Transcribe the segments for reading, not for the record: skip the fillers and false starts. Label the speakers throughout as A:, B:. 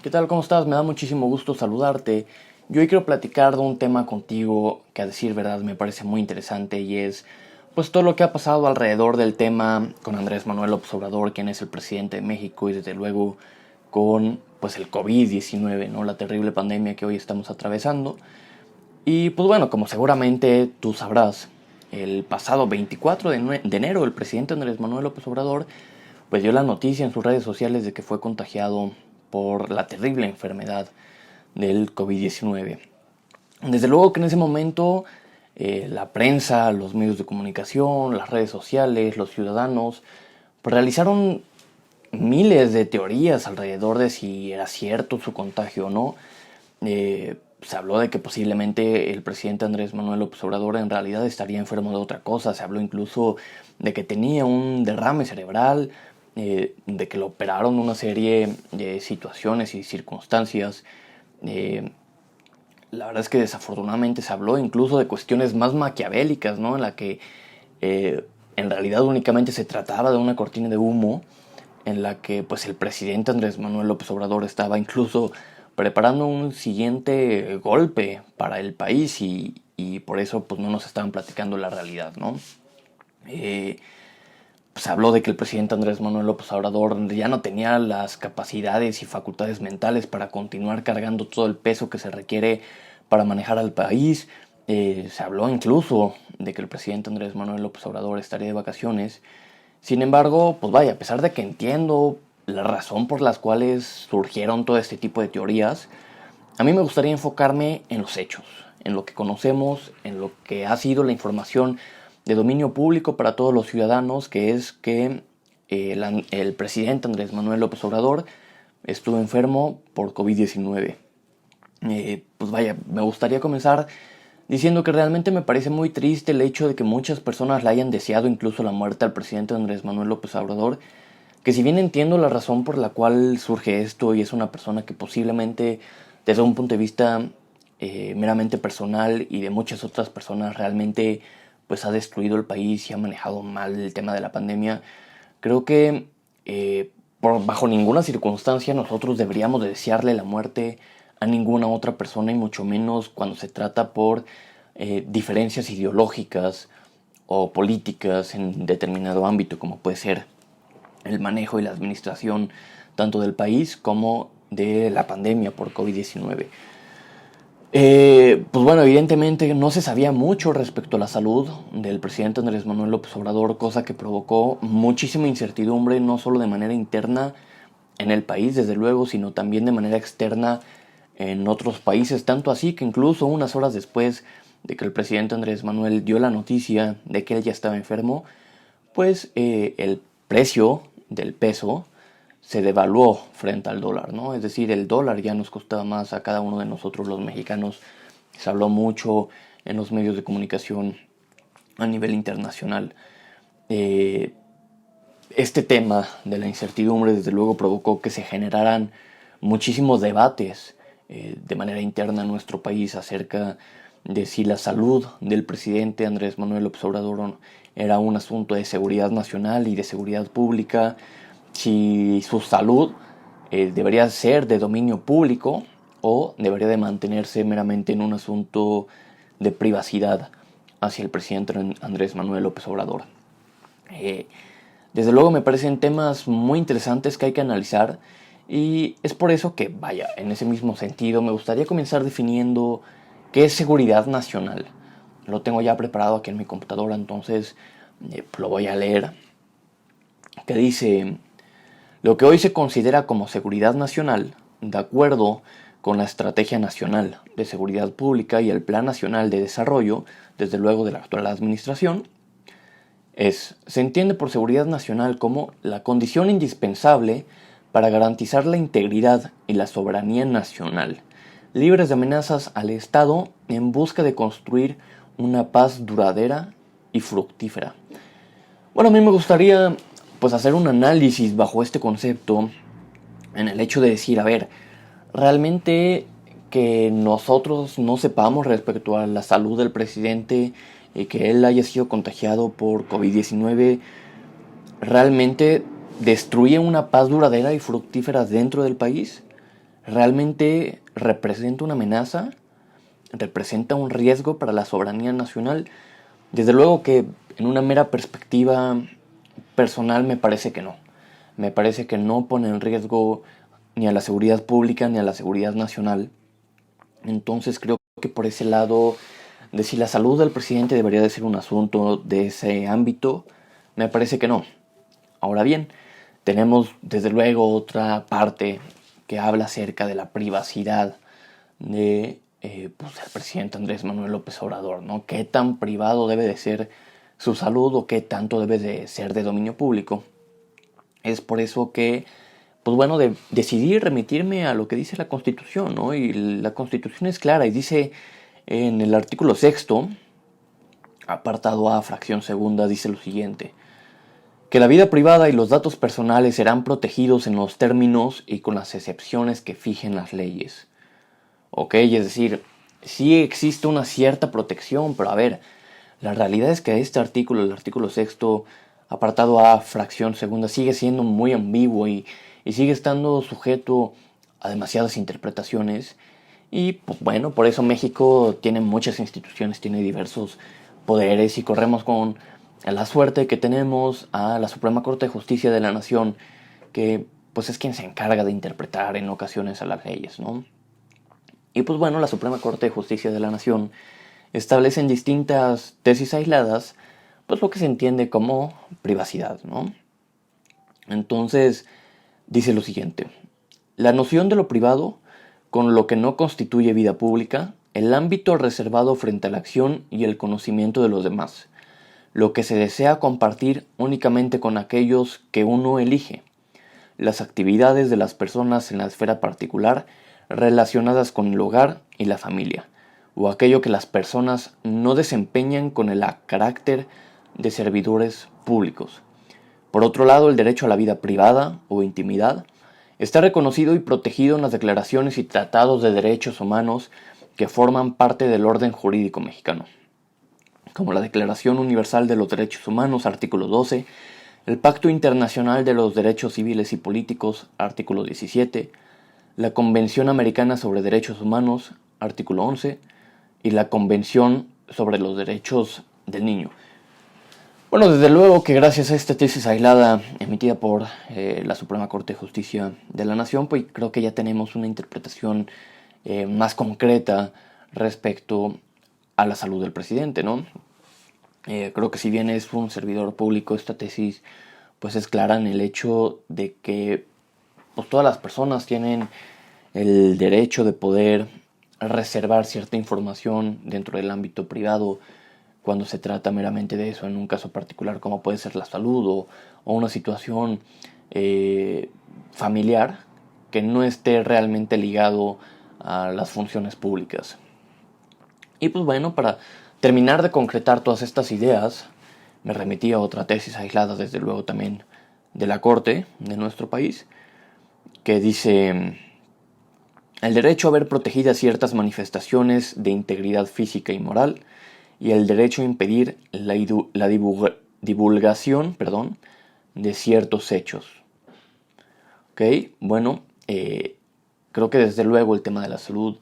A: ¿Qué tal? ¿Cómo estás? Me da muchísimo gusto saludarte. Yo hoy quiero platicar de un tema contigo que a decir verdad me parece muy interesante y es pues todo lo que ha pasado alrededor del tema con Andrés Manuel López Obrador, quien es el presidente de México, y desde luego con pues el COVID-19, ¿no? La terrible pandemia que hoy estamos atravesando. Y pues bueno, como seguramente tú sabrás, el pasado 24 de enero el presidente Andrés Manuel López Obrador pues dio la noticia en sus redes sociales de que fue contagiado por la terrible enfermedad del COVID-19. Desde luego que en ese momento la prensa, los medios de comunicación, las redes sociales, los ciudadanos pues realizaron miles de teorías alrededor de si era cierto su contagio o no. Se habló de que posiblemente el presidente Andrés Manuel López Obrador en realidad estaría enfermo de otra cosa. Se habló incluso de que tenía un derrame cerebral, de que lo operaron una serie de situaciones y circunstancias. Eh, la verdad es que desafortunadamente se habló incluso de cuestiones más maquiavélicas, ¿no? En la que en realidad únicamente se trataba de una cortina de humo, en la que pues el presidente Andrés Manuel López Obrador estaba incluso preparando un siguiente golpe para el país y por eso pues no nos estaban platicando la realidad, ¿no? Se habló de que el presidente Andrés Manuel López Obrador ya no tenía las capacidades y facultades mentales para continuar cargando todo el peso que se requiere para manejar al país. Se habló incluso de que el presidente Andrés Manuel López Obrador estaría de vacaciones. Sin embargo, pues vaya, a pesar de que entiendo la razón por las cuales surgieron todo este tipo de teorías, a mí me gustaría enfocarme en los hechos, en lo que conocemos, en lo que ha sido la información de dominio público para todos los ciudadanos, que es que el presidente Andrés Manuel López Obrador estuvo enfermo por COVID-19. Pues vaya, me gustaría comenzar diciendo que realmente me parece muy triste el hecho de que muchas personas le hayan deseado incluso la muerte al presidente Andrés Manuel López Obrador, que si bien entiendo la razón por la cual surge esto y es una persona que posiblemente desde un punto de vista meramente personal y de muchas otras personas realmente pues ha destruido el país y ha manejado mal el tema de la pandemia, creo que bajo ninguna circunstancia nosotros deberíamos de desearle la muerte a ninguna otra persona y mucho menos cuando se trata por diferencias ideológicas o políticas en determinado ámbito como puede ser el manejo y la administración tanto del país como de la pandemia por COVID-19. Pues bueno, evidentemente no se sabía mucho respecto a la salud del presidente Andrés Manuel López Obrador, cosa que provocó muchísima incertidumbre, no solo de manera interna en el país, desde luego, sino también de manera externa en otros países, tanto así que incluso unas horas después de que el presidente Andrés Manuel dio la noticia de que él ya estaba enfermo, pues el precio del peso se devaluó frente al dólar, ¿no? Es decir, el dólar ya nos costaba más a cada uno de nosotros los mexicanos. Se habló mucho en los medios de comunicación a nivel internacional. Eh, este tema de la incertidumbre desde luego provocó que se generaran muchísimos debates de manera interna en nuestro país acerca de si la salud del presidente Andrés Manuel López Obrador era un asunto de seguridad nacional y de seguridad pública, si su salud debería ser de dominio público o debería de mantenerse meramente en un asunto de privacidad hacia el presidente Andrés Manuel López Obrador. Desde luego me parecen temas muy interesantes que hay que analizar y es por eso que, vaya, en ese mismo sentido me gustaría comenzar definiendo qué es seguridad nacional. Lo tengo ya preparado aquí en mi computadora, entonces lo voy a leer. Que dice: lo que hoy se considera como seguridad nacional, de acuerdo con la Estrategia Nacional de Seguridad Pública y el Plan Nacional de Desarrollo, desde luego de la actual administración, se entiende por seguridad nacional como la condición indispensable para garantizar la integridad y la soberanía nacional, libres de amenazas al Estado en busca de construir una paz duradera y fructífera. Bueno, a mí me gustaría pues hacer un análisis bajo este concepto en el hecho de decir, a ver, realmente que nosotros no sepamos respecto a la salud del presidente y que él haya sido contagiado por COVID-19 realmente destruye una paz duradera y fructífera dentro del país. ¿realmente representa una amenaza? ¿Representa un riesgo para la soberanía nacional? Desde luego que en una mera perspectiva personal me parece que no. Me parece que no pone en riesgo ni a la seguridad pública ni a la seguridad nacional. Entonces creo que por ese lado, de si la salud del presidente debería de ser un asunto de ese ámbito, me parece que no. Ahora bien, tenemos desde luego otra parte que habla acerca de la privacidad de pues, el presidente Andrés Manuel López Obrador, ¿no? ¿Qué tan privado debe de ser su salud o qué tanto debe de ser de dominio público? Es por eso que, pues bueno, decidí remitirme a lo que dice la Constitución, ¿no? Y la Constitución es clara y dice en el artículo sexto, apartado A, fracción segunda, dice lo siguiente: que la vida privada y los datos personales serán protegidos en los términos y con las excepciones que fijen las leyes. Ok, es decir, sí existe una cierta protección, pero a ver, la realidad es que este artículo, el artículo sexto, apartado A, fracción segunda, sigue siendo muy ambiguo y sigue estando sujeto a demasiadas interpretaciones. Y pues, bueno, por eso México tiene muchas instituciones, tiene diversos poderes y corremos con la suerte que tenemos a la Suprema Corte de Justicia de la Nación, que pues es quien se encarga de interpretar en ocasiones a las leyes, ¿no? Y pues bueno, la Suprema Corte de Justicia de la Nación establece en distintas tesis aisladas pues lo que se entiende como privacidad, ¿no? Entonces dice lo siguiente: la noción de lo privado, con lo que no constituye vida pública, el ámbito reservado frente a la acción y el conocimiento de los demás, lo que se desea compartir únicamente con aquellos que uno elige, las actividades de las personas en la esfera particular relacionadas con el hogar y la familia, o aquello que las personas no desempeñan con el carácter de servidores públicos. Por otro lado, el derecho a la vida privada o intimidad está reconocido y protegido en las declaraciones y tratados de derechos humanos que forman parte del orden jurídico mexicano, como la Declaración Universal de los Derechos Humanos, artículo 12, el Pacto Internacional de los Derechos Civiles y Políticos, artículo 17, la Convención Americana sobre Derechos Humanos, artículo 11, y la Convención sobre los Derechos del Niño. Bueno, desde luego que gracias a esta tesis aislada emitida por la Suprema Corte de Justicia de la Nación, pues creo que ya tenemos una interpretación más concreta respecto a la salud del presidente, ¿no? Creo que si bien es un servidor público, esta tesis pues es clara en el hecho de que pues, todas las personas tienen el derecho de poder reservar cierta información dentro del ámbito privado cuando se trata meramente de eso, en un caso particular como puede ser la salud o una situación familiar que no esté realmente ligado a las funciones públicas. Y pues bueno, para terminar de concretar todas estas ideas, me remití a otra tesis aislada, desde luego también de la Corte de nuestro país, que dice: el derecho a ver protegidas ciertas manifestaciones de integridad física y moral y el derecho a impedir la divulgación de ciertos hechos. ¿Ok? Bueno, creo que desde luego el tema de la salud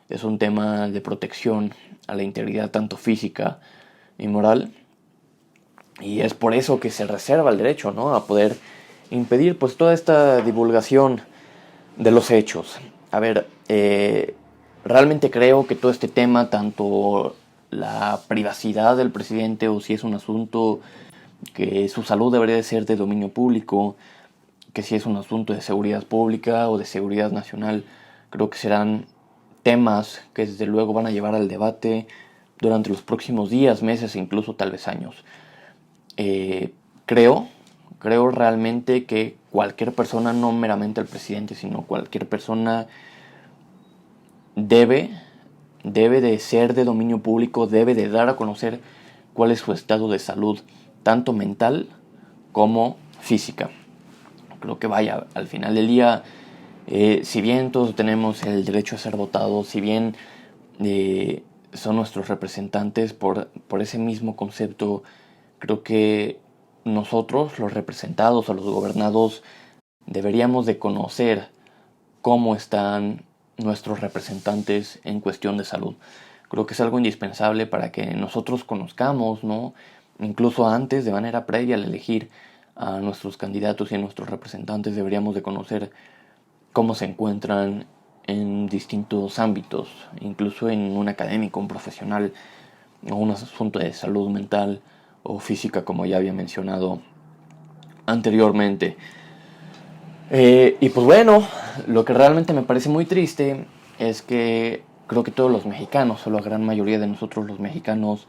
A: es un tema de protección a la integridad tanto física y moral, y es por eso que se reserva el derecho, ¿no?, a poder impedir pues toda esta divulgación de los hechos. A ver, realmente creo que todo este tema, tanto la privacidad del presidente o si es un asunto que su salud debería de ser de dominio público, que si es un asunto de seguridad pública o de seguridad nacional, creo que serán temas que desde luego van a llevar al debate durante los próximos días, meses e incluso tal vez años. Creo realmente que cualquier persona, no meramente el presidente, sino cualquier persona debe de ser de dominio público, debe de dar a conocer cuál es su estado de salud, tanto mental como física. Creo que vaya, al final del día, si bien todos tenemos el derecho a ser votados, si bien son nuestros representantes, por ese mismo concepto, creo que nosotros, los representados o los gobernados, deberíamos de conocer cómo están nuestros representantes en cuestión de salud. Creo que es algo indispensable para que nosotros conozcamos, ¿no? Incluso antes, de manera previa al elegir a nuestros candidatos y a nuestros representantes, deberíamos de conocer cómo se encuentran en distintos ámbitos, incluso en un académico, un profesional, o un asunto de salud mental o física, como ya había mencionado anteriormente. Y pues bueno, lo que realmente me parece muy triste es que creo que todos los mexicanos, o la gran mayoría de nosotros los mexicanos,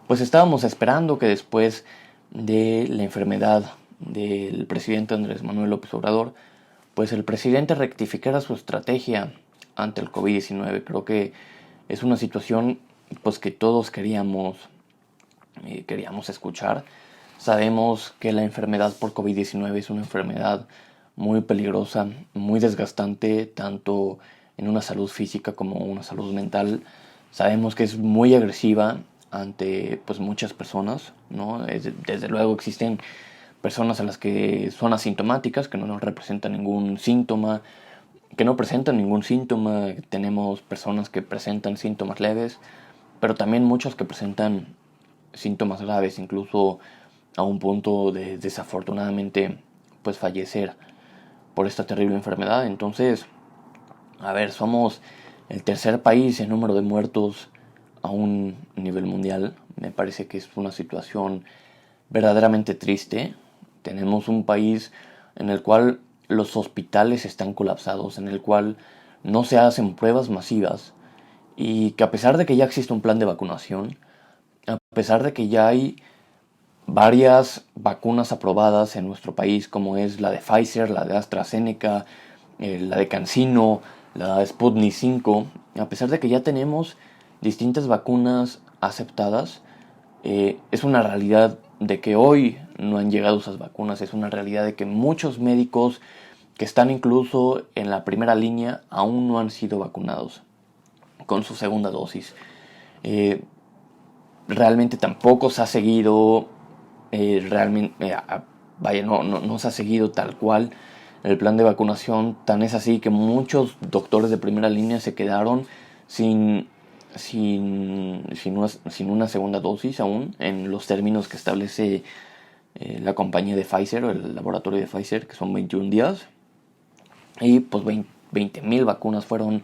A: pues estábamos esperando que después de la enfermedad del presidente Andrés Manuel López Obrador, pues el presidente rectificara su estrategia ante el COVID-19. Creo que es una situación pues que todos queríamos escuchar. Sabemos que la enfermedad por COVID-19 es una enfermedad muy peligrosa, muy desgastante, tanto en una salud física como una salud mental. Sabemos que es muy agresiva ante pues muchas personas, ¿no? Desde luego existen personas a las que son asintomáticas, que no nos representan ningún síntoma, que no presentan ningún síntoma. Tenemos personas que presentan síntomas leves, pero también muchos que presentan síntomas graves, incluso a un punto de desafortunadamente pues fallecer por esta terrible enfermedad. Entonces, a ver, somos el tercer país en número de muertos a un nivel mundial. Me parece que es una situación verdaderamente triste. Tenemos un país en el cual los hospitales están colapsados, en el cual no se hacen pruebas masivas y que a pesar de que ya existe un plan de vacunación, a pesar de que ya hay varias vacunas aprobadas en nuestro país, como es la de Pfizer, la de AstraZeneca, la de CanSino, la de Sputnik 5, a pesar de que ya tenemos distintas vacunas aceptadas, es una realidad de que hoy no han llegado esas vacunas, es una realidad de que muchos médicos que están incluso en la primera línea aún no han sido vacunados con su segunda dosis. Realmente tampoco se ha seguido, vaya, no se ha seguido tal cual el plan de vacunación. Tan es así que muchos doctores de primera línea se quedaron sin una segunda dosis aún, en los términos que establece la compañía de Pfizer, o el laboratorio de Pfizer, que son 21 días. Y pues 20,000 vacunas fueron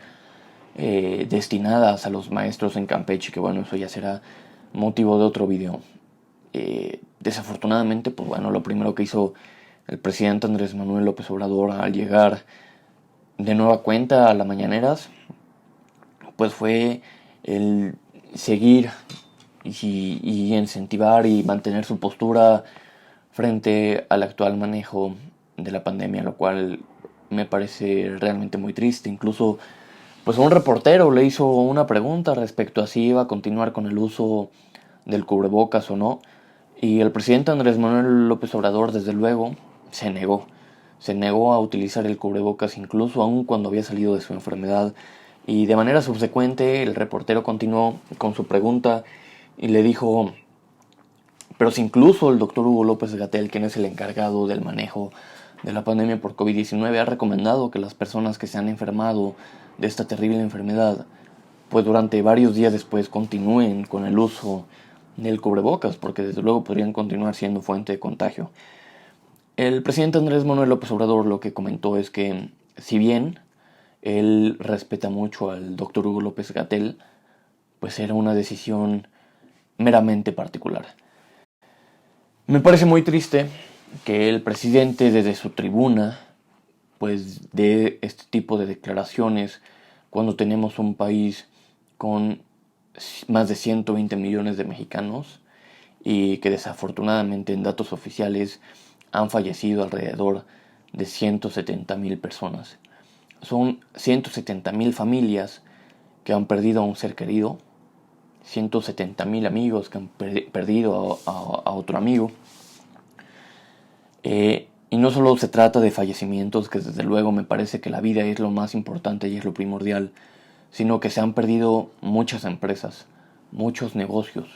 A: destinadas a los maestros en Campeche, que bueno, eso ya será motivo de otro video. Desafortunadamente, pues bueno, lo primero que hizo el presidente Andrés Manuel López Obrador al llegar de nueva cuenta a las mañaneras, pues fue el seguir y incentivar y mantener su postura frente al actual manejo de la pandemia, lo cual me parece realmente muy triste. Incluso pues un reportero le hizo una pregunta respecto a si iba a continuar con el uso del cubrebocas o no, y el presidente Andrés Manuel López Obrador desde luego se negó a utilizar el cubrebocas, incluso aún cuando había salido de su enfermedad. Y de manera subsecuente el reportero continuó con su pregunta y le dijo: pero si incluso el doctor Hugo López-Gatell, quien es el encargado del manejo de la pandemia por COVID-19, ha recomendado que las personas que se han enfermado de esta terrible enfermedad, pues durante varios días después continúen con el uso del cubrebocas, porque desde luego podrían continuar siendo fuente de contagio. El presidente Andrés Manuel López Obrador lo que comentó es que, si bien él respeta mucho al doctor Hugo López-Gatell, pues era una decisión meramente particular. Me parece muy triste que el presidente desde su tribuna pues dé este tipo de declaraciones cuando tenemos un país con más de 120 millones de mexicanos y que desafortunadamente en datos oficiales han fallecido alrededor de 170,000 personas. Son 170,000 familias que han perdido a un ser querido, 170,000 amigos que han perdido a otro amigo. Y no solo se trata de fallecimientos, que desde luego me parece que la vida es lo más importante y es lo primordial, sino que se han perdido muchas empresas, muchos negocios,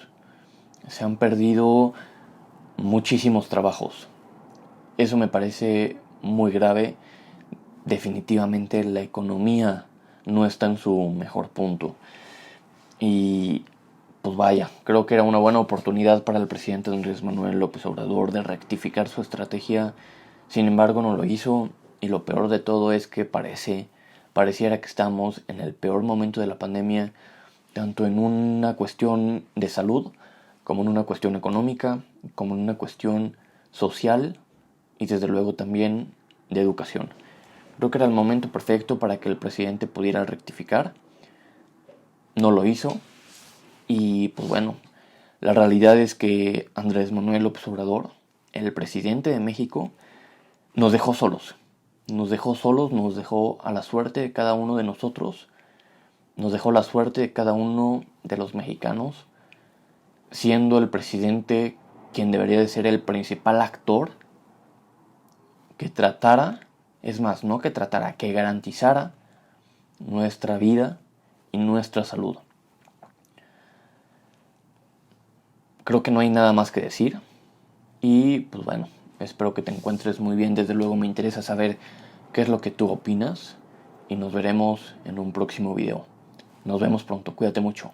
A: se han perdido muchísimos trabajos. Eso me parece muy grave. definitivamente la economía no está en su mejor punto. Y pues vaya, creo que era una buena oportunidad para el presidente Andrés Manuel López Obrador de rectificar su estrategia. Sin embargo, no lo hizo, y lo peor de todo es que pareciera que estamos en el peor momento de la pandemia, tanto en una cuestión de salud, como en una cuestión económica, como en una cuestión social y desde luego también de educación. Creo que era el momento perfecto para que el presidente pudiera rectificar. No lo hizo. Y pues bueno, la realidad es que Andrés Manuel López Obrador, el presidente de México, nos dejó solos. Nos dejó solos, nos dejó a la suerte de cada uno de nosotros, nos dejó la suerte de cada uno de los mexicanos, siendo el presidente quien debería de ser el principal actor que tratara, es más, no que tratara, que garantizara nuestra vida y nuestra salud. Creo que no hay nada más que decir. Y pues bueno, espero que te encuentres muy bien. Desde luego me interesa saber qué es lo que tú opinas. Y nos veremos en un próximo video. Nos vemos pronto. Cuídate mucho.